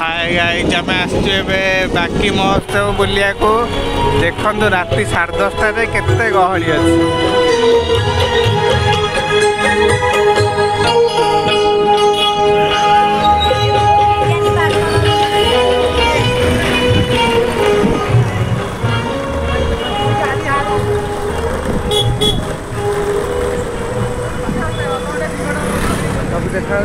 Hi guys आम आसवे बाकी महोत्सव बुलिया को देखु राति 10:30 केते गहली अच्छी। सब देखा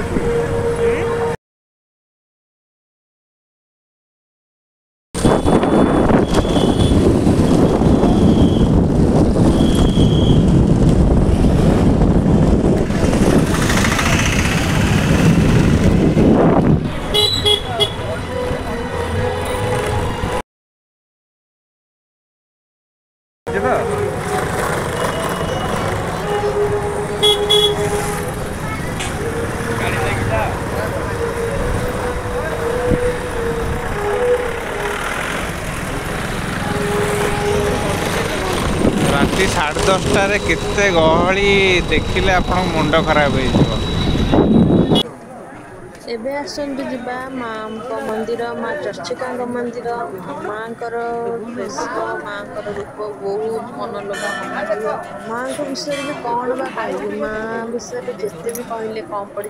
राति 10:30 केते गहली देखिले आपण मुंड खराब हो। एबे आसंतु जिबा माँ मंदिर माँ चर्चिका मंदिर माँ बेश माँ रूप बहुत मनलोभा माँ विषय भी कौन बा कह माँ विषय जिते भी कहले कम पड़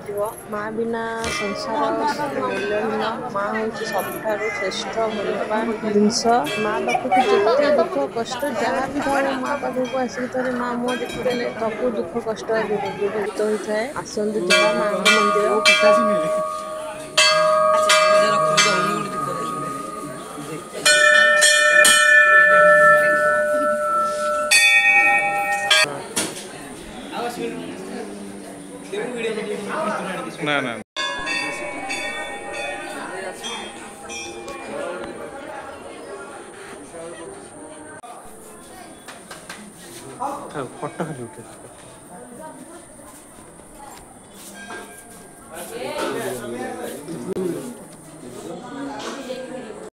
माँ बिना संसार मूल्यहीन माँ हूँ सबुठ श्रेष्ठ मूल्यवान जिनस माँ पाखक जिते दुख कष्ट जहाँ भी था माँ पाखक आसिक थे माँ मुह देखिदेले सब दुख कष्ट दूरीभूत होता है। आसंतु जिबा माँ मंदिर ना ना फोटो खाली उठे